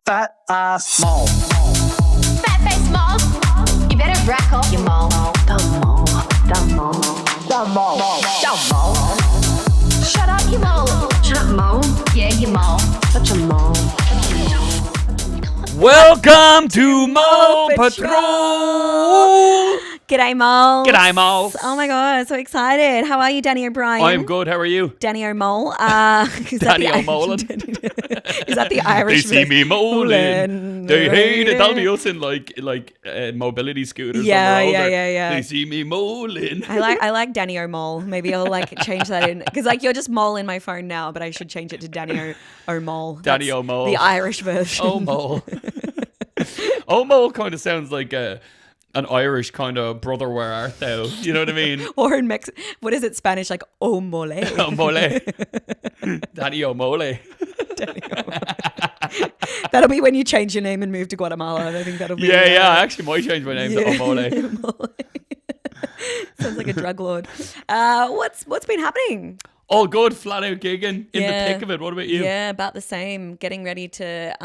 fat ass mole. Fat face mole. You better rack off your mole. Dumb mole. Dumb mole. Dumb mole. Dumb mole. Shut up, you mole. Shut up, mole. Yeah, you mole. Such a mole. Welcome to Mole Patrol. G'day, Mole. G'day, Mole. Oh my god, so excited. How are you, Danny O'Brien? I'm good. How are you? Danny O'Mole. Danny O'Molan. Is that the Irish? They see me moling. Molan. They hate it. That'll be us in like mobility scooters. Yeah, when we're yeah, older. yeah. They see me moling. I like Danny O'Mole. Maybe I'll change that in because you're just Mole in my phone now, but I should change it to Danny O'Mole. Danny That's O'Mole. the Irish version. O'Mole. O'Mole kind of sounds like an Irish kind of brother, where art thou? You know what I mean? Or in what is it, Spanish, like O'Mole? O'Mole. Danny O'Mole. That'll be when you change your name and move to Guatemala. I think that'll be. Yeah. I actually might change my name to O'Mole. Sounds like a drug lord. What's been happening? All good, flat out gigging, in the Yeah. thick of it. What about you? Yeah, about the same. Getting ready to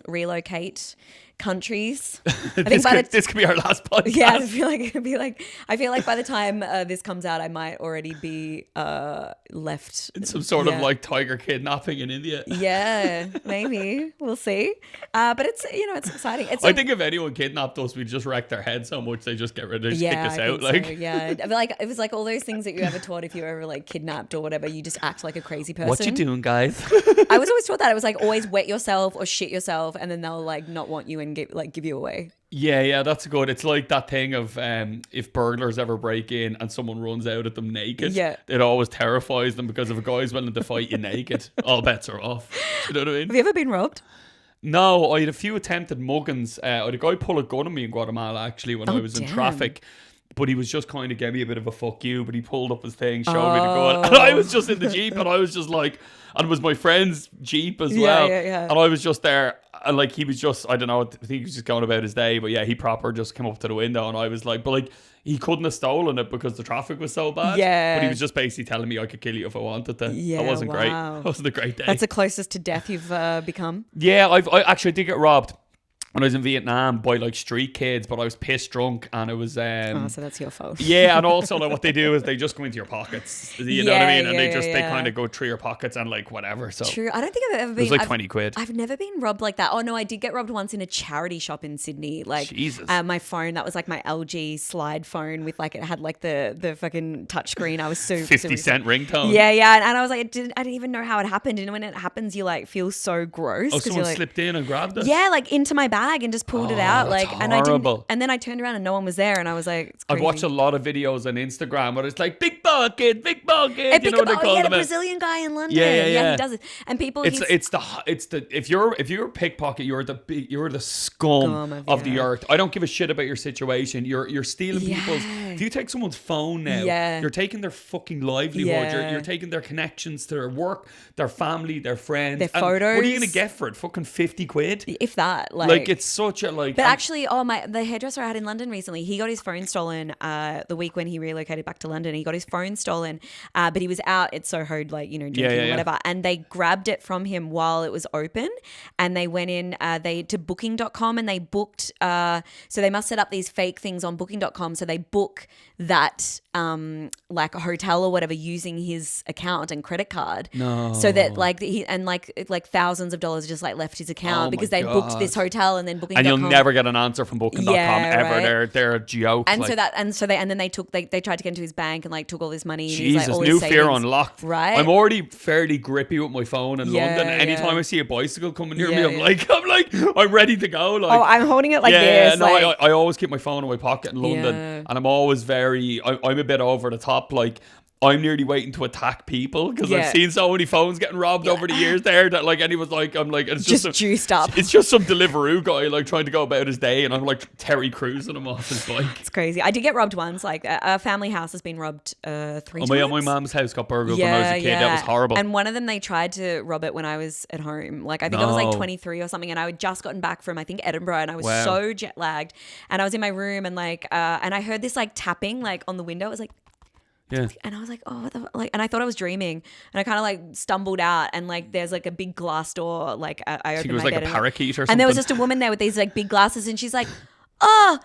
relocate countries. I think this could be our last podcast. yeah, I feel like by the time this comes out, I might already be left. In some sort of like tiger kidnapping in India. Yeah, maybe we'll see. But it's it's exciting. I think if anyone kidnapped us, we'd just wreck their head so much they just get rid of us, kick us out. I think so, yeah. I feel like it was like all those things that you ever taught if you were ever like kidnapped or whatever. You just act like a crazy person. What you doing, guys? I was always taught that it was like always wet yourself or shit yourself, and then they'll like not want you and give you away. Yeah, that's good. It's like that thing of if burglars ever break in and someone runs out at them naked, it always terrifies them because if a guy's willing to fight you naked, all bets are off. You know what I mean? Have you ever been robbed? No, I had a few attempted muggings. I had a guy pull a gun on me in Guatemala actually when I was in traffic. But he was just kind of gave me a bit of a fuck you. But he pulled up his thing, showed me the gun. And I was just in the Jeep and I was just like, and it was my friend's Jeep as well. Yeah. And I was just there. And like, he was just, I don't know, I think he was just going about his day. But yeah, he proper just came up to the window and I was like, but like, he couldn't have stolen it because the traffic was so bad. Yeah. But he was just basically telling me I could kill you if I wanted to. Yeah, that wasn't great. wow. That wasn't a great day. That's the closest to death you've become. Yeah, I actually did get robbed when I was in Vietnam by like street kids, but I was pissed drunk and it was so that's your fault. yeah, and also like what they do is they just go into your pockets, you know what I mean, and they kind of go through your pockets and like whatever. So true. I don't think I've ever been. It was like 20 quid. I've never been robbed like that. Oh no, I did get robbed once in a charity shop in Sydney. Like Jesus. My phone, that was like my LG slide phone with like it had like the fucking touchscreen. I was so 50-cent ringtone. Yeah, and I was like, I didn't even know how it happened. And when it happens, you like feel so gross. Oh, someone like, slipped in and grabbed it. Yeah, like into my bag and just pulled it out. that's Like, and I horrible. didn't. And then I turned around and no one was there, and I was like, it's I've crazy. watched a lot of videos on Instagram where it's like big pocket, you know what they call the them? Brazilian guy in London. Yeah. He does it, and people. It's the if you're a pickpocket, you're the scum of the earth. I don't give a shit about your situation. You're stealing people's. If you take someone's phone now, you're taking their fucking livelihood. You're taking their connections to their work, their family, their friends, their and photos. What are you gonna get for it? Fucking 50 quid? If that, like it's such a like. But actually, the hairdresser I had in London recently, he got his phone stolen the week when he relocated back to London. He got his phone stolen, but he was out at Soho, like, drinking or whatever. And they grabbed it from him while it was open. And they went in to booking.com and they booked, so they must set up these fake things on booking.com. So they book that like a hotel or whatever using his account and credit card. No. So that like thousands of dollars just like left his account because they booked this hotel and then booking.com. And you'll never get an answer from booking.com ever. Right? They're a joke. And then they tried to get into his bank and like took all his money. Jesus, and all new his fear savings. unlocked. Right. I'm already fairly grippy with my phone in London. Anytime I see a bicycle coming near me, I'm ready to go. Like, I'm holding it like this. No, I always keep my phone in my pocket in London, and I'm always I'm a bit over the top. Like, I'm nearly waiting to attack people because I've seen so many phones getting robbed over the years there that like anyone's like, I'm like, it's just juiced up. It's just some Deliveroo guy like trying to go about his day and I'm like Terry cruising him off his bike. It's crazy. I did get robbed once. Like a family house has been robbed 3 times. My mum's house got burgled when I was a kid. That was horrible. And one of them, they tried to rob it when I was at home. Like I think I was like 23 or something, and I had just gotten back from I think Edinburgh, and I was so jet lagged, and I was in my room and like and I heard this like tapping like on the window. It was like Yeah. And I was like, oh, what the like, and I thought I was dreaming, and I kind of like stumbled out, and like there's like a big glass door, like I opened She was my like bed a parakeet or something. and there was just a woman there with these like big glasses, and she's like, oh,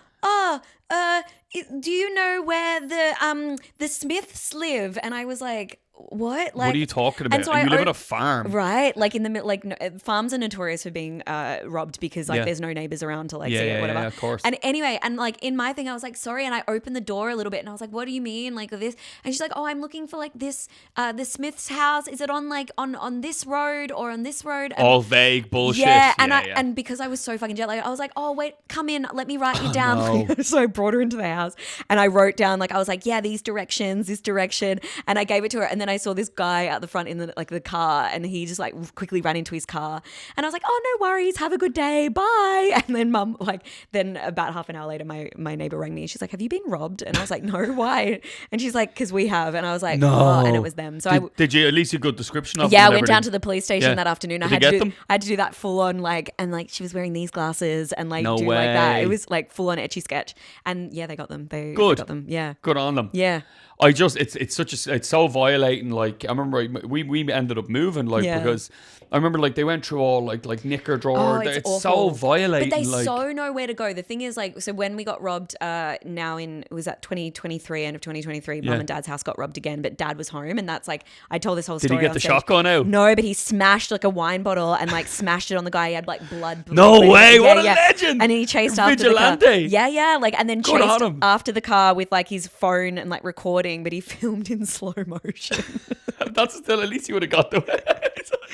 do you know where the Smiths live? And I was like, what? Like, what are you talking about? And so you live on a farm, right? Like in the middle, like farms are notorious for being robbed because like there's no neighbors around to like see it, whatever. Yeah, of course. And anyway, and like in my thing, I was like, sorry, and I opened the door a little bit, and I was like, what do you mean, like this? And she's like, oh, I'm looking for like this, the Smith's house. Is it on like on this road or on this road? And all vague bullshit. Yeah, and because I was so fucking jet lagged, I was like, oh wait, come in, let me write you down. No. So I brought her into the house, and I wrote down like I was like, yeah, these directions, this direction, and I gave it to her, and then I saw this guy out the front in the car, and he just like quickly ran into his car, and I was like, oh, no worries, have a good day, bye. And then mum, like, then about half an hour later, my neighbor rang me, and she's like, have you been robbed? And I was like, no, why? And she's like, because we have. And I was like, no. Oh, and it was them. So did you at least a good description of yeah, them? I went down to the police station that afternoon. Did I had to do that full on like, and like she was wearing these glasses and like no do way. like that. It was like full on etchy sketch, and yeah, they got them. They got them. Yeah, good on them. Yeah. I just it's so violating. Like I remember we ended up moving like because I remember like they went through all like knicker drawer. Oh, it's so violating. But they like, so know where to go. The thing is like, so when we got robbed now it was at 2023, end of 2023, mum and dad's house got robbed again, but dad was home, and that's like, I told this whole story. Did he get the shotgun out? No, but he smashed like a wine bottle and like smashed it on the guy. He had like blood. No way, what a legend. And he chased after the car. Yeah, like, and then chased after the car with like his phone and like recording, but he filmed in slow motion. That's still, at least you would have got the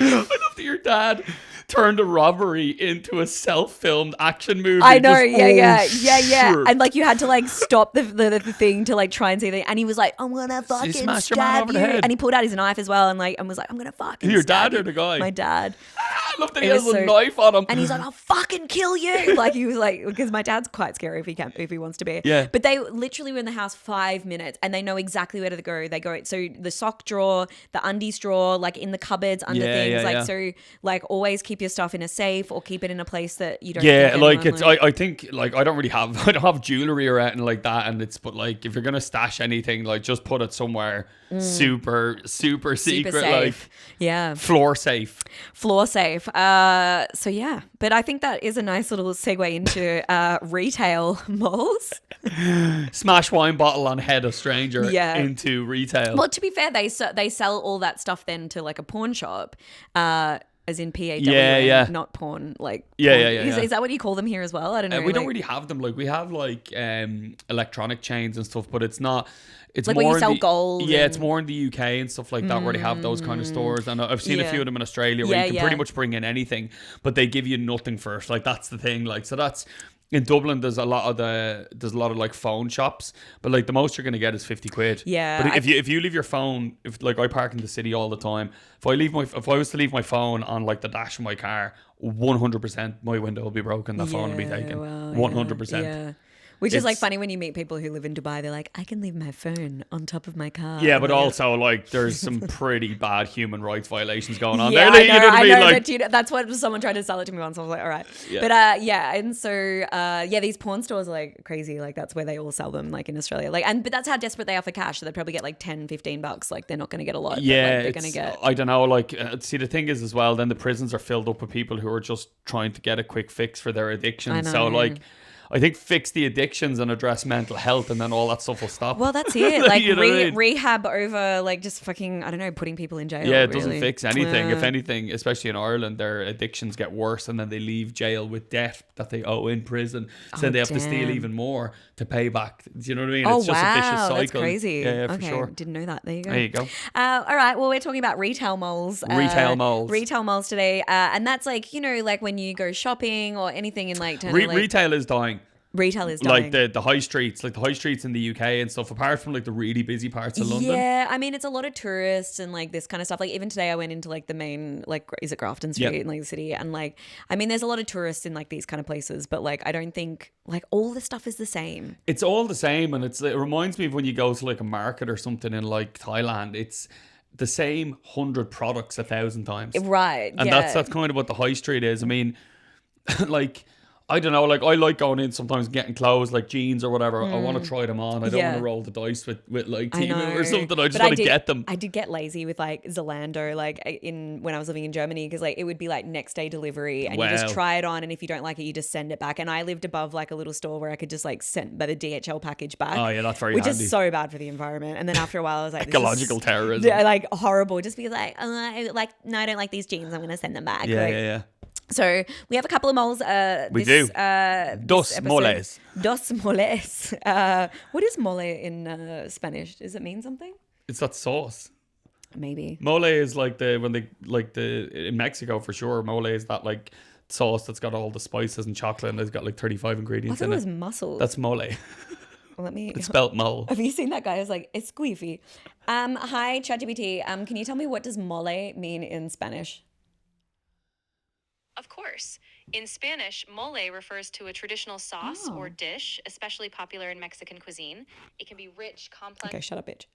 I love that your dad turned a robbery into a self-filmed action movie. I know, just, yeah. And like you had to like stop the thing to like try and see the, and he was like, I'm gonna fucking smash your man over stab the you. head. And he pulled out his knife as well, and was like, I'm gonna fucking Your stab dad you. or the guy? My dad. I love that he has a knife on him. And he's like, I'll fucking kill you. Like he was like, because my dad's quite scary if he wants to be. Yeah. But they literally were in the house 5 minutes, and they know exactly where to go. They go, so the sock drawer, the undies drawer, like in the cupboards under things. So like always keep your stuff in a safe or keep it in a place that you don't. Yeah, like it's. I think like I don't have jewelry or anything like that, and but like if you're gonna stash anything, like just put it somewhere super secret, safe. like floor safe. So yeah, but I think that is a nice little segue into retail malls. Smash wine bottle on head of stranger into retail. Well, to be fair, they sell all that stuff then to like a pawn shop. As in PAW, not porn. Like, Is that what you call them here as well? I don't know. We don't really have them. Like, we have like electronic chains and stuff, but it's not. It's like more when you sell gold. Yeah, it's more in the UK and stuff like that where they have those kind of stores. And I've seen a few of them in Australia where you can pretty much bring in anything, but they give you nothing first. Like that's the thing. Like so that's. In Dublin, there's a lot of like phone shops, but like the most you're gonna get is 50 quid. Yeah. But if you leave your phone, if like I park in the city all the time, if I was to leave my phone on like the dash of my car, 100% my window will be broken. The phone will be taken. 100%. Yeah. Which is like funny when you meet people who live in Dubai. They're like, I can leave my phone on top of my car. Yeah, but also like there's some pretty bad human rights violations going on there. Like, you know what I mean? Like, but that's what someone tried to sell it to me once. I was like, all right. Yeah. But and so these pawn stores are like crazy. Like that's where they all sell them, like in Australia. Like but that's how desperate they are for cash. So they probably get like $10-15. Like they're not going to get a lot. Yeah, but, like, they're going to get. I don't know. Like see, the thing is as well. Then the prisons are filled up with people who are just trying to get a quick fix for their addiction. So like. I think fix the addictions and address mental health, and then all that stuff will stop. Well, that's it. Like you know rehab over like just fucking, I don't know, putting people in jail. Yeah, it doesn't fix anything. If anything, especially in Ireland, their addictions get worse, and then they leave jail with debt that they owe in prison. So they have to steal even more to pay back. Do you know what I mean? Oh, it's just a vicious cycle. That's crazy. Yeah, for okay, sure. Didn't know that. There you go. There you go. All right. Well, we're talking about retail malls. Retail malls today, and that's like like when you go shopping or anything in like. Retail is dying. Retail is dying. Like the high streets, like the high streets in the UK and stuff, apart from like the really busy parts of London. Yeah, I mean, it's a lot of tourists and like this kind of stuff. Like even today I went into like the main, like, is it Grafton Street in like the city? And like, I mean, there's a lot of tourists in like these kind of places, but like, I don't think like all the stuff is the same. It's all the same. And it reminds me of when you go to like a market or something in like Thailand, it's the same 100 products 1,000 times. Right. And that's kind of what the high street is. I mean, like, I don't know, like I like going in sometimes and getting clothes like jeans or whatever. I want to try them on. I don't want to roll the dice with like Temu or something. I just want to get them. I did get lazy with like Zalando, like when I was living in Germany, because like it would be like next day delivery, and you just try it on, and if you don't like it, you just send it back. And I lived above like a little store where I could just like send by the DHL package back. Oh yeah, that's very which handy. is so bad for the environment. And then after a while, I was like, ecological terrorism. Yeah, like horrible. Just be like, no, I don't like these jeans. I'm gonna send them back. Yeah. So we have a couple of moles. We do. Dos moles. Dos moles. What is mole in Spanish? Does it mean something? It's that sauce. Maybe. Mole is like in Mexico for sure. Mole is that like sauce that's got all the spices and chocolate and it's got like 35 ingredients in it. I thought it was mussels. That's mole. It's spelt mole. Have you seen that guy? I was like, it's squeefy. Hi, ChatGPT. Can you tell me what does mole mean in Spanish? Of course. In Spanish, mole refers to a traditional sauce or dish, especially popular in Mexican cuisine. It can be rich, complex. Okay, shut up, bitch.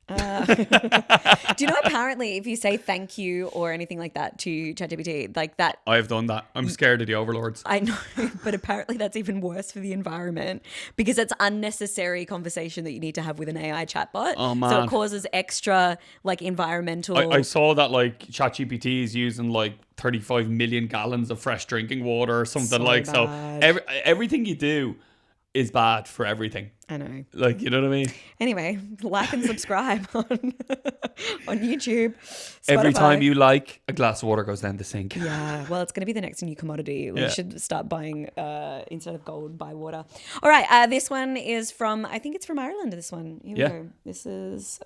Do you know apparently if you say thank you or anything like that to ChatGPT, like that... I've done that. I'm scared of the overlords. I know, but apparently that's even worse for the environment because it's unnecessary conversation that you need to have with an AI chatbot. Oh, man. So it causes extra like environmental... I saw that like ChatGPT is using like 35 million gallons of fresh drinking water or something so everything you do is bad for everything. I know. Like, you know what I mean? Anyway, like and subscribe on YouTube. Spotify. Every time you like, a glass of water goes down the sink. Yeah, well, it's going to be the next new commodity. We should start buying, instead of gold, buy water. All right, this one is from, I think it's from Ireland, this one. Here we go. This is...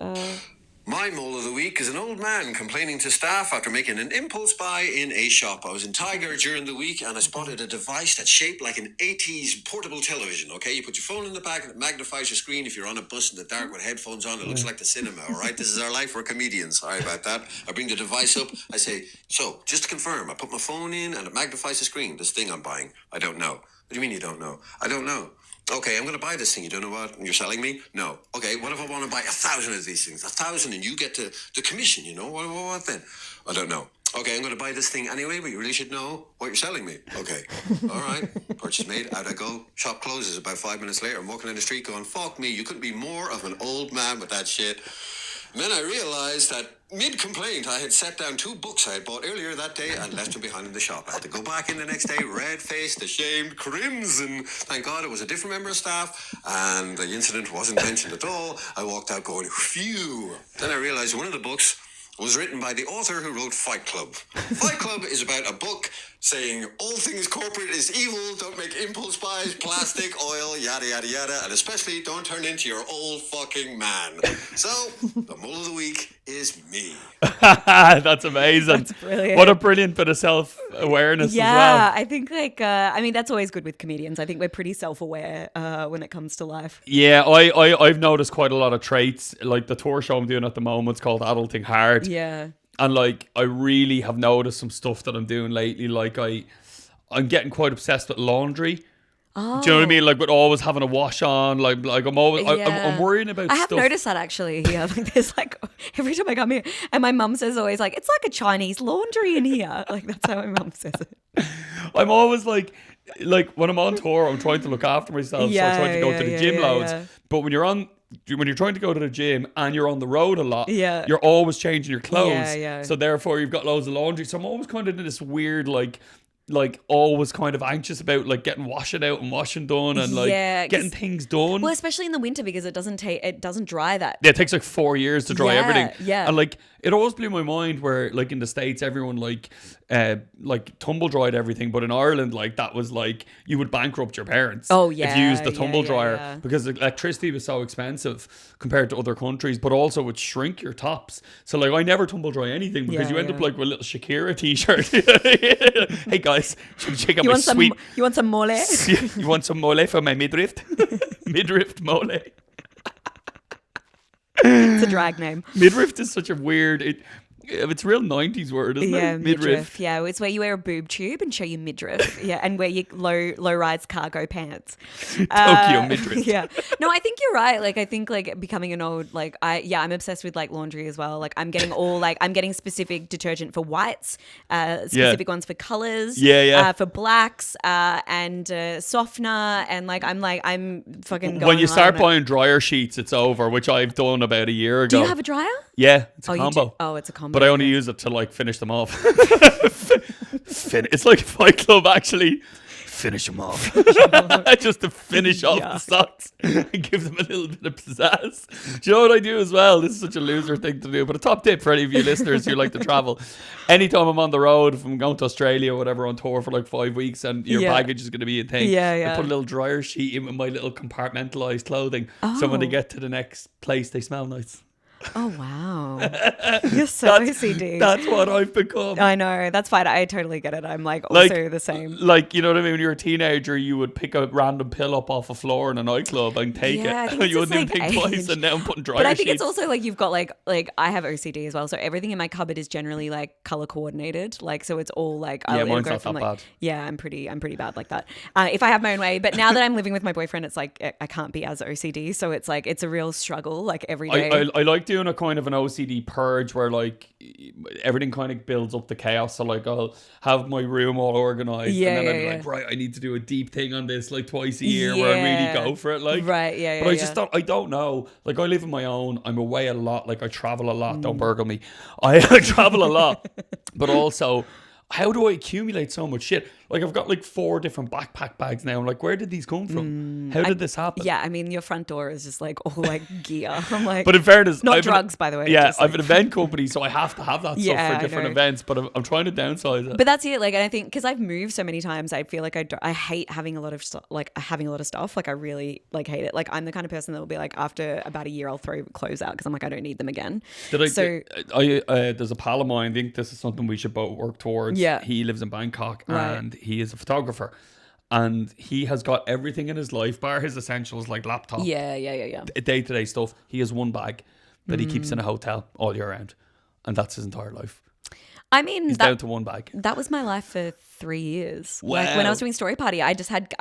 My mole of the week is an old man complaining to staff after making an impulse buy in a shop. I was in Tiger during the week and I spotted a device that's shaped like an 80s portable television, okay? You put your phone in the back and it magnifies your screen. If you're on a bus in the dark with headphones on, it looks like the cinema, all right? This is our life. We're comedians. Sorry about that. I bring the device up. I say, so, just to confirm, I put my phone in and it magnifies the screen. This thing I'm buying. I don't know. What do you mean you don't know? I don't know. Okay, I'm going to buy this thing. You don't know what you're selling me? No. Okay, what if I want to buy 1,000 of these things? 1,000 and you get the commission, you know? What then? I don't know. Okay, I'm going to buy this thing anyway, but you really should know what you're selling me. Okay. All right. Purchase made. Out I go. Shop closes. About 5 minutes later, I'm walking down the street going, fuck me, you couldn't be more of an old man with that shit. And then I realized that mid-complaint, I had set down 2 books I had bought earlier that day and left them behind in the shop. I had to go back in the next day, red-faced, ashamed, crimson. Thank God it was a different member of staff and the incident wasn't mentioned at all. I walked out going, phew. Then I realized one of the books was written by the author who wrote Fight Club. Fight Club is about a book saying all things corporate is evil, don't make impulse buys, plastic, oil, yada, yada, yada, and especially don't turn into your old fucking man. So, the mole of the week is me. That's amazing. That's brilliant. What a brilliant bit of self-awareness as well. Yeah, I think like, I mean, that's always good with comedians. I think we're pretty self-aware when it comes to life. Yeah, I've noticed quite a lot of traits. Like the tour show I'm doing at the moment, it's called Adulting Hard. Yeah. And like, I really have noticed some stuff that I'm doing lately. Like I'm getting quite obsessed with laundry. Oh. Do you know what I mean? Like with always having a wash on. Like I'm always, I'm worrying about I stuff. have noticed that actually here. Like there's like, every time I come here, and my mum says always like, it's like a Chinese laundry in here. Like that's how my mum says it. I'm always like when I'm on tour, I'm trying to look after myself. So I try to go to the gym loads. Yeah. But when you're trying to go to the gym and you're on the road a lot, you're always changing your clothes. Yeah. So therefore you've got loads of laundry. So I'm always kind of in this weird like always kind of anxious about like getting washing out and washing done and like getting things done. Well, especially in the winter because it doesn't dry that. Yeah, it takes like 4 years to dry everything. Yeah. And like it always blew my mind where like in the States everyone like tumble dried everything, but in Ireland like that was like you would bankrupt your parents if you used the tumble dryer because electricity was so expensive compared to other countries, but also would shrink your tops. So like I never tumble dry anything because you end up like with a little Shakira t-shirt. Hey guys, should we check out my sweet... You want some mole? You want some mole for my midriff? Midriff mole. It's a drag name. Midriff is such a weird... it's a real 90s word, isn't Yeah, it? midriff. Yeah, it's where you wear a boob tube and show your midriff. Yeah, and wear your low rise cargo pants. Tokyo midriff. Yeah. No, I think you're right. Like, I think like becoming an old, like, I'm obsessed with like laundry as well. Like, I'm getting specific detergent for whites, specific ones for colors, for blacks, and softener, and like I'm fucking going when you start on buying dryer sheets, it's over, which I've done about a year ago. Do you have a dryer? Yeah, it's a You combo. do? Oh, it's a combo. But I only use it to like finish them off. It's like a Fight Club, actually. Finish them off. Just to finish off the socks and give them a little bit of pizzazz. Do you know what I do as well? This is such a loser thing to do, but a top tip for any of you listeners who like to travel. Anytime I'm on the road, if I'm going to Australia or whatever on tour for like 5 weeks and your baggage is going to be a thing, I put a little dryer sheet in with my little compartmentalized clothing. So when they get to the next place, they smell nice. Oh, wow. You're so OCD. That's what I've become. I know. That's fine. I totally get it. I'm like also the same. Like, you know what I mean? When you're a teenager, you would pick a random pill up off a floor in a nightclub and take I it. think it's You wouldn't even just, think like, twice, age. and now I'm putting dryer But I think sheets. it's also like you've got like I have OCD as well. So everything in my cupboard is generally like color coordinated. Like, so it's all like, mine's not that bad. Yeah, I'm pretty bad like that. If I have my own way. But now that I'm living with my boyfriend, it's like I can't be as OCD. So it's like, it's a real struggle like every day. I like doing a kind of an OCD purge where like everything kind of builds up to chaos. So like I'll have my room all organized, and then I'm like, right, I need to do a deep thing on this like twice a year where I really go for it. Like, right, But I don't know. Like, I live on my own. I'm away a lot. Like, I travel a lot. Don't burgle me. I travel a lot, but also, how do I accumulate so much shit? Like, I've got like 4 different backpack bags now. I'm like, where did these come from? How did this happen? Yeah, I mean, your front door is just like all like gear. I'm like, but in fairness, not drugs, by the way. Yeah, just, I have an event company, so I have to have that stuff Yeah, for I different know. events. But I'm trying to downsize it. But that's it. Like, and I think because I've moved so many times, I feel like I hate having a lot of stuff. Like having a lot of stuff. Like, I really like hate it. Like, I'm the kind of person that will be like, after about a year, I'll throw clothes out because I'm like, I don't need them again. There's a pal of mine. I think this is something we should both work towards. Yeah. He lives in Bangkok and he is a photographer. And he has got everything in his life, bar his essentials like laptop, day-to-day stuff. He has one bag that he keeps in a hotel all year round, and that's his entire life. I mean, He's down to one bag. That was my life for 3 years. Wow. Like, when I was doing story party, I just had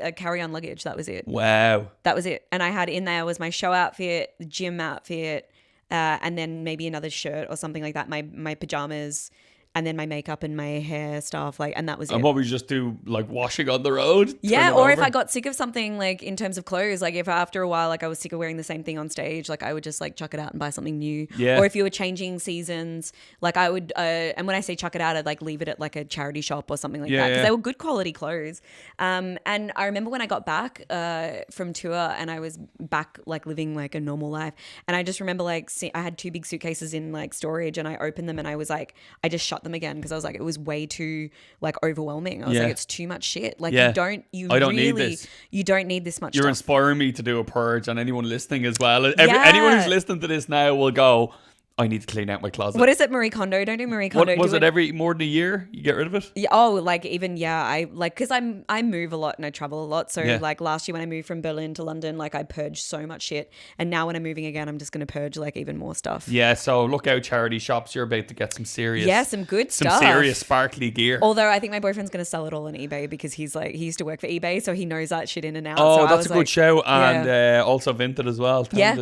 a carry-on luggage. That was it. Wow. That was it. And I had in there was my show outfit, the gym outfit, and then maybe another shirt or something like that. My pajamas. And then my makeup and my hair stuff, like, and that was it. And what we just do, like washing on the road? Yeah, or if I got sick of something, like in terms of clothes, like if after a while, like I was sick of wearing the same thing on stage, like I would just like chuck it out and buy something new. Yeah. Or if you were changing seasons, like I would, and when I say chuck it out, I'd like leave it at like a charity shop or something like that, because they were good quality clothes. And I remember when I got back from tour and I was back like living like a normal life, and I just remember like I had 2 big suitcases in like storage, and I opened them and I was like, I just shut them again because I was like, it was way too like overwhelming. I was like, it's too much shit. Like I don't need this. You don't need this much. You're stuff. inspiring me to do a purge, and anyone listening as well. Anyone who's listening to this now will go, I need to clean out my closet. What is it, Marie Kondo? Don't do Marie Kondo. What was it every more than a year you get rid of it? Yeah. Oh, like even I like because I move a lot and I travel a lot. So like last year when I moved from Berlin to London, like I purged so much shit, and now when I'm moving again, I'm just gonna purge like even more stuff. Yeah. So look out, charity shops. You're about to get some serious. Yeah, some good stuff. Some serious sparkly gear. Although I think my boyfriend's gonna sell it all on eBay because he's like he used to work for eBay, so he knows that shit in and out. Oh, so that's a good show, and also Vinted as well. Yeah.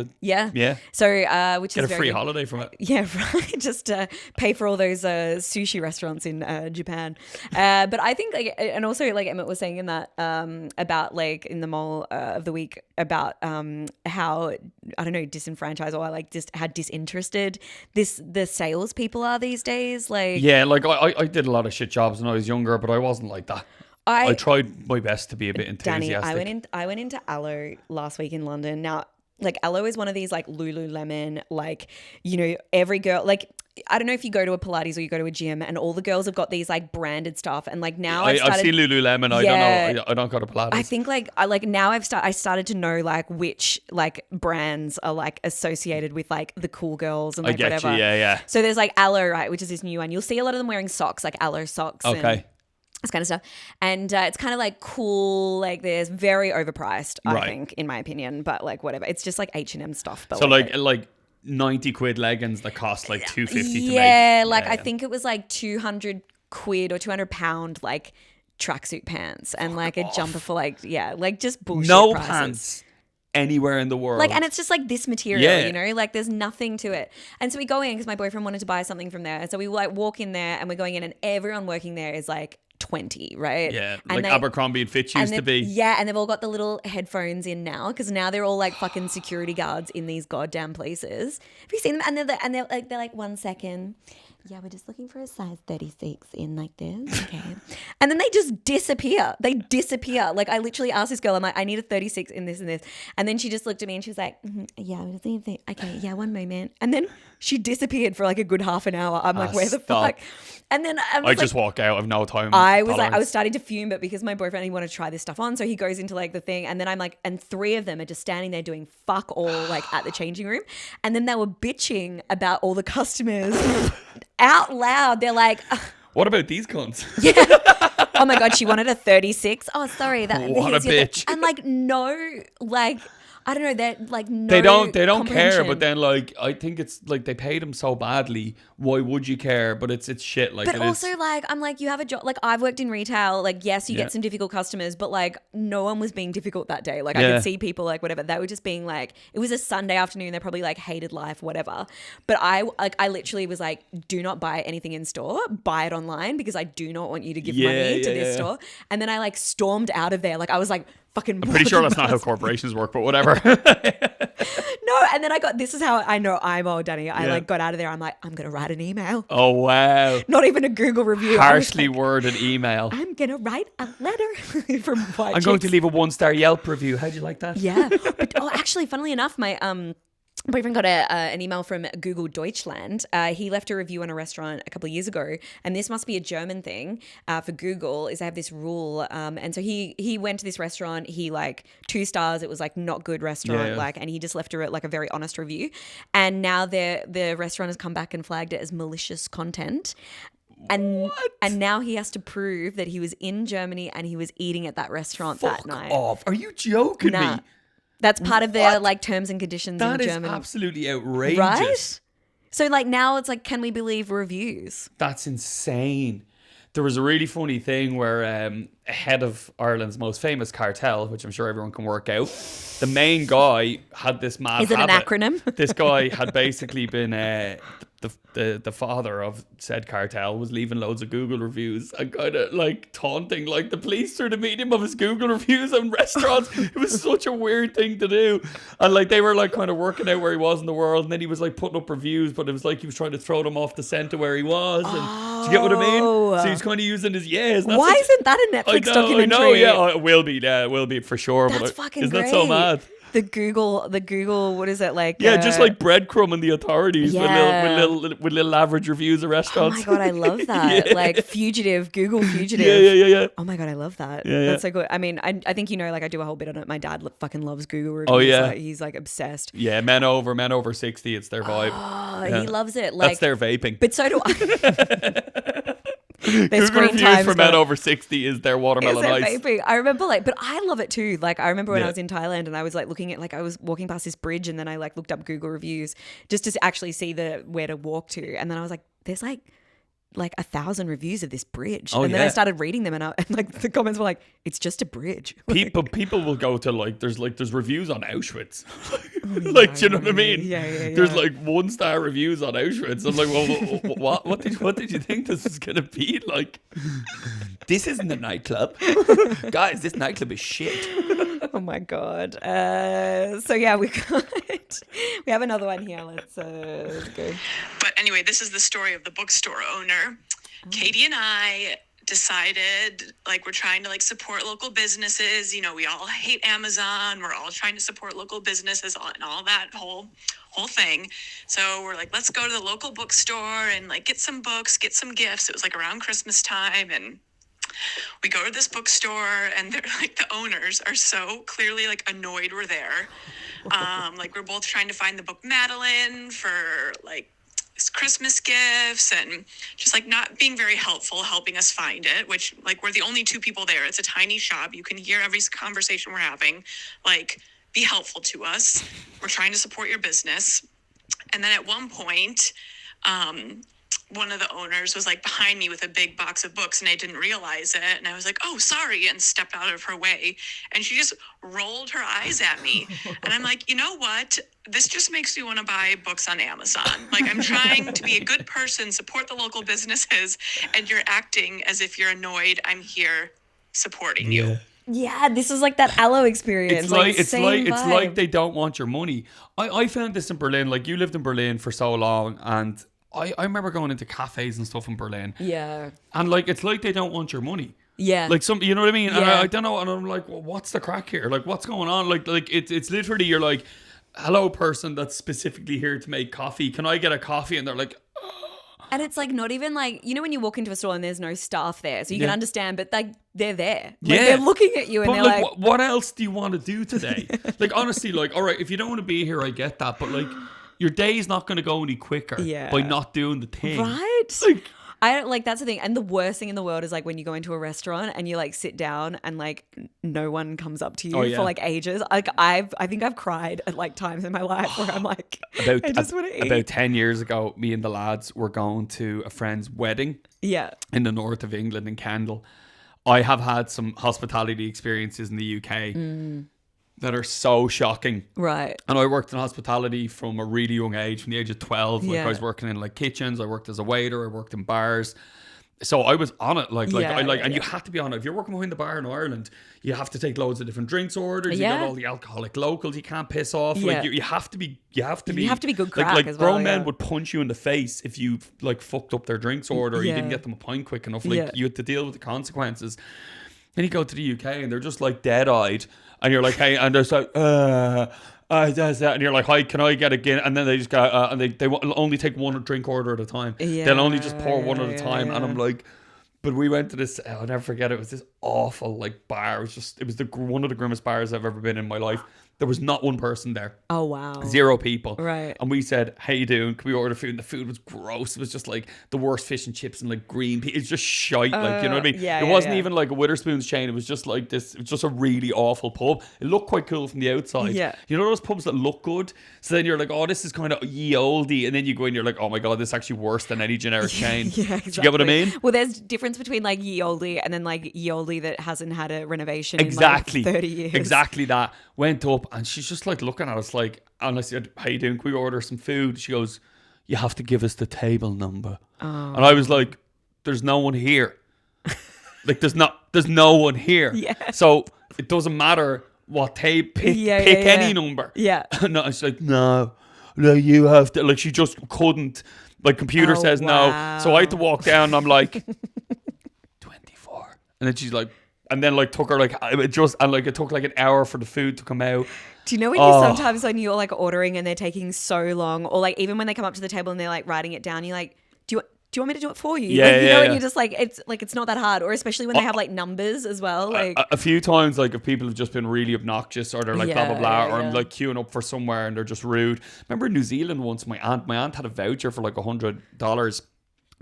So which get is a free holiday from it. Yeah, right. Just pay for all those sushi restaurants in Japan. But I think like, and also like Emmett was saying in that about like in the mall of the week about how I don't know disenfranchised or like just how disinterested the salespeople are these days. Like like I did a lot of shit jobs when I was younger, but I wasn't like that. I tried my best to be a bit enthusiastic. Danny, I went into Aloe last week in London. Now, like Aloe is one of these like Lululemon, like, you know, every girl, like, I don't know if you go to a Pilates or you go to a gym and all the girls have got these like branded stuff, and like now I've seen Lululemon. I don't know. I don't go to Pilates. I think like now I started to know like which like brands are like associated with like the cool girls and like whatever. Yeah. So there's like Aloe, right, which is this new one. You'll see a lot of them wearing socks, like Aloe socks. Okay. And this kind of stuff, and it's kind of like cool, like there's very overpriced, I think, in my opinion, but like whatever, it's just like H&M stuff. But so like 90 quid leggings that cost like 250 to make. Yeah, like I think it was like 200 quid or 200 pound like tracksuit pants and like a jumper for like just bullshit No prices. pants anywhere in the world. Like, and it's just like this material, you know, like there's nothing to it. And so we go in because my boyfriend wanted to buy something from there. And so we like walk in there and we're going in and everyone working there is like 20, right? Yeah, and like Abercrombie and Fitch used to be. Yeah, and they've all got the little headphones in now because now they're all like fucking security guards in these goddamn places. Have you seen them? And they're like 1 second. Yeah, we're just looking for a size 36 in like this. Okay. And then they just disappear. They disappear. Like I literally asked this girl, I'm like, I need a 36 in this and this. And then she just looked at me and she was like, yeah, we just need to okay, yeah, one moment. And then she disappeared for like a good half an hour. I'm like, where the fuck? And then I just walk out. I've no time. I was starting to fume, but because my boyfriend, he wanted to try this stuff on. So he goes into like the thing and then I'm like, and 3 of them are just standing there doing fuck all like at the changing room. And then they were bitching about all the customers out loud. They're like, what about these cunts? Yeah. Oh my God, she wanted a 36. Oh, sorry. What a bitch. And like, no, like, I don't know. They're like, no. They don't care. But then, like, I think it's like they paid him so badly. Why would you care? But it's shit. Like, but also, like, I'm like, you have a job. Like, I've worked in retail. Like, yes, you get some difficult customers, but like, no one was being difficult that day. Like, I could see people like whatever. They were just being like, it was a Sunday afternoon. They probably like hated life, whatever. But I literally was like, do not buy anything in store. Buy it online because I do not want you to give money to this store. And then I like stormed out of there. Like, I was like, fucking. I'm pretty sure that's not how corporations work, but whatever. No, and then this is how I know I'm old, Danny. I like got out of there. I'm like, I'm going to write an email. Oh, wow. Not even a Google review. Harshly worded email. I'm going to write a letter from White I'm going to leave a 1-star Yelp review. How'd you like that? Yeah. But, actually, funnily enough, my boyfriend got an email from Google Deutschland. He left a review on a restaurant a couple of years ago, and this must be a German thing for Google, is they have this rule. And so he went to this restaurant. He like 2 stars. It was like not good restaurant, like, and he just left a very honest review. And now the restaurant has come back and flagged it as malicious content. And now he has to prove that he was in Germany and he was eating at that restaurant that night. Off. Are you joking me? That's part of their like terms and conditions in German. That is absolutely outrageous. Right? So like now it's like, can we believe reviews? That's insane. There was a really funny thing where head of Ireland's most famous cartel, which I'm sure everyone can work out, the main guy had this mad Is it an acronym? This guy had basically been the father of said cartel, was leaving loads of Google reviews and kind of like taunting like the police through the medium of his Google reviews on restaurants. It was such a weird thing to do. And like they were like kind of working out where he was in the world, and then he was like putting up reviews, but it was like he was trying to throw them off the scent of where he was. And do you get what I mean? So he's kind of using his Why isn't that a Netflix documentary? I know, yeah, it will be for sure. That's but fucking isn't great. that so mad? The Google, what is it like? Yeah, just like breadcrumb and the authorities with little average reviews of restaurants. Oh my God, I love that. Like Google Fugitive. Yeah. Oh my God, I love that. Yeah, That's so good. I mean, I think, like I do a whole bit on it. My dad fucking loves Google reviews. Oh yeah. Like, he's like obsessed. Yeah, men over 60, it's their vibe. Oh, he loves it. Like, that's their vaping. But so do I. Google reviews for men over 60 is their watermelon ice. Vaping. I remember but I love it too. Like I remember when I was in Thailand and I was like looking at, like I was walking past this bridge and then I like looked up Google reviews just to actually see where to walk to. And then I was like, there's like 1,000 reviews of this bridge. And then I started reading them and like the comments were like, it's just a bridge. People will go to there's reviews on Auschwitz. Do you know what I mean? Yeah. There's like 1-star reviews on Auschwitz. I'm like, well, what did you think this was gonna be like? This isn't a nightclub. Guys, this nightclub is shit. Oh my God. So yeah, we have another one here. Let's go. But anyway, this is the story of the bookstore owner. Katie and I decided, like, we're trying to like support local businesses. You know, we all hate Amazon. We're all trying to support local businesses and all that whole thing. So we're like, let's go to the local bookstore and like get some books, get some gifts. It was like around Christmas time, and we go to this bookstore and they're like, the owners are so clearly like annoyed we're there. Like we're both trying to find the book Madeline for like Christmas gifts and just like not being very helpful, helping us find it, which like we're the only 2 people there. It's a tiny shop. You can hear every conversation we're having. Like, be helpful to us. We're trying to support your business. And then at one point, one of the owners was like behind me with a big box of books and I didn't realize it. And I was like, oh, sorry, and stepped out of her way. And she just rolled her eyes at me. And I'm like, you know what? This just makes me want to buy books on Amazon. Like, I'm trying to be a good person, support the local businesses, and you're acting as if you're annoyed. I'm here supporting you. Yeah, this is like that aloe experience. It's like they don't want your money. I found this in Berlin. Like, you lived in Berlin for so long, and I remember going into cafes and stuff in Berlin. Yeah. And like, it's like they don't want your money. Yeah. Like, some, you know what I mean? Yeah. And I don't know. And I'm like, well, what's the crack here? Like, what's going on? Like it's literally, you're like, hello, person that's specifically here to make coffee. Can I get a coffee? And they're like, and it's like not even like, you know, when you walk into a store and there's no staff there, so you can understand, but like they're there. Like, they're looking at you and but they're like, what else do you want to do today? Like, honestly, like, all right, if you don't want to be here, I get that. But like, your day's not going to go any quicker by not doing the thing. Right? Like, I don't like, that's the thing. And the worst thing in the world is like when you go into a restaurant and you like sit down and like no one comes up to you for like ages. Like I think I've cried at like times in my life where I'm like, I just want to eat. About 10 years ago, me and the lads were going to a friend's wedding in the north of England in Kendal. I have had some hospitality experiences in the UK that are so shocking. Right. And I worked in hospitality from a really young age, from the age of 12. Like, I was working in like kitchens, I worked as a waiter, I worked in bars. So I was on it, and you have to be on it. If you're working behind the bar in Ireland, you have to take loads of different drinks orders. You got all the alcoholic locals you can't piss off. Like, you have to be good crack like as well. Grown men would punch you in the face if you like fucked up their drinks order or you didn't get them a pint quick enough. Like, you had to deal with the consequences. Then you go to the UK and they're just like dead-eyed, and you're like, hey, and they're like, and you're like, hi, can I get a Guinness? And then they just go, and they only take one drink order at a time. They'll only just pour one at a time. And I'm like, but we went to this, I'll never forget it. It was this awful like bar. It was one of the grimmest bars I've ever been in my life. There was not one person there. Oh, wow. 0 people. Right. And we said, how you doing? Can we order food? And the food was gross. It was just like the worst fish and chips and like green peas. It's just shite. Like, you know what I mean? It wasn't even like a Witherspoon's chain. It was just like this. It was just a really awful pub. It looked quite cool from the outside. Yeah. You know those pubs that look good? So then you're like, oh, this is kind of ye oldie. And then you go in, you're like, oh my God, this is actually worse than any generic chain. Yeah, exactly. Do you get what I mean? Well, there's difference between like ye oldie and then like ye oldie that hasn't had a renovation exactly. in like 30 years. Exactly that. Went up and she's just like looking at us like, and I said, how you doing? Can we order some food? She goes, you have to give us the table number. And I was like, there's no one here. Like, there's no one here. Yeah. So it doesn't matter what table, pick any number. Yeah. No, she's like, no, you have to. Like, she just couldn't. Like, computer says no. So I had to walk down and I'm like, 24. And then she's like, and then like took her like it took like an hour for the food to come out. Do you know when you sometimes when you're like ordering and they're taking so long, or like even when they come up to the table and they're like writing it down, you're like, do you want me to do it for you? Yeah, like, you know, and you're just like, it's not that hard. Or especially when they have like numbers as well. Like a few times, like if people have just been really obnoxious or they're like blah blah blah, or I'm like queuing up for somewhere and they're just rude. Remember in New Zealand once, my aunt had a voucher for like $100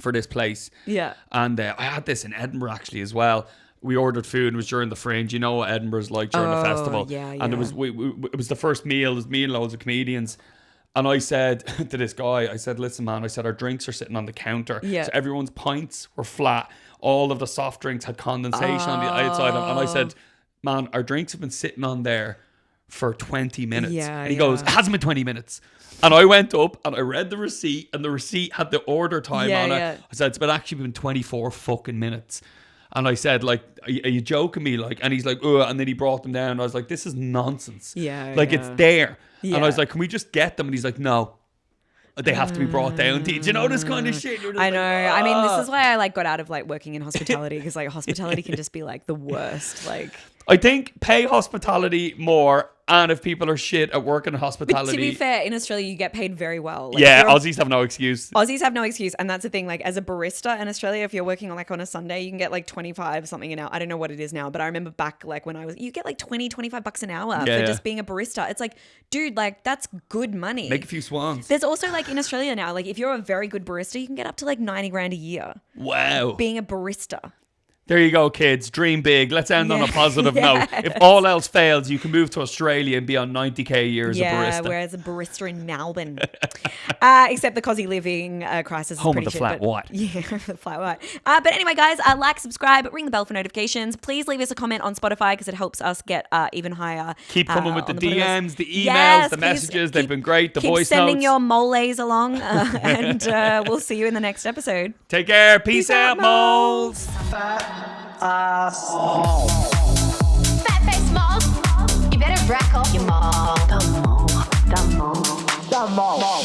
for this place. Yeah, and I had this in Edinburgh actually as well. We ordered food and it was during the Fringe. You know what Edinburgh's like during the festival. Yeah. And it was it was the first meal. It was me and loads of comedians. And I said to this guy, I said, listen, man, I said, our drinks are sitting on the counter. Yeah. So everyone's pints were flat. All of the soft drinks had condensation on the outside. And I said, man, our drinks have been sitting on there for 20 minutes. Yeah, and he goes, it hasn't been 20 minutes. And I went up and I read the receipt and the receipt had the order time on it. I said, it's been actually been 24 fucking minutes. And I said, like, are you joking me? Like, and he's like, ugh. And then he brought them down. And I was like, this is nonsense. Yeah. Like, it's there. Yeah. And I was like, can we just get them? And he's like, no. They have to be brought down to you. Do you know this kind of shit? I know. Like, I mean, this is why I like got out of like working in hospitality, because like hospitality can just be like the worst. Like, I think pay hospitality more, and if people are shit at working in hospitality. But to be fair, in Australia you get paid very well. Like, yeah, Aussies have no excuse. Aussies have no excuse, and that's the thing. Like, as a barista in Australia, if you're working like on a Sunday, you can get like 25 something an hour. I don't know what it is now, but I remember back like when you get like 25 bucks an hour for just being a barista. It's like, dude, like that's good money. Make a few swans. There's also like in Australia now, like if you're a very good barista, you can get up to like 90 grand a year. Wow. Being a barista. There you go, kids. Dream big. Let's end on a positive note. If all else fails, you can move to Australia and be on 90k a year as a barista. Yeah, whereas a barista in Melbourne. Except the Aussie living crisis is Home pretty of the shit, flat but- white. Yeah, the flat white. But anyway, guys, like, subscribe, ring the bell for notifications. Please leave us a comment on Spotify because it helps us get even higher. Keep coming with the podcast. DMs, the emails, Yes, the please messages. They've been great. The keep voice sending notes. your moles along, and we'll see you in the next episode. Take care. Peace out, moles. Fat face moles. You better rack off your mole. Dumb mole.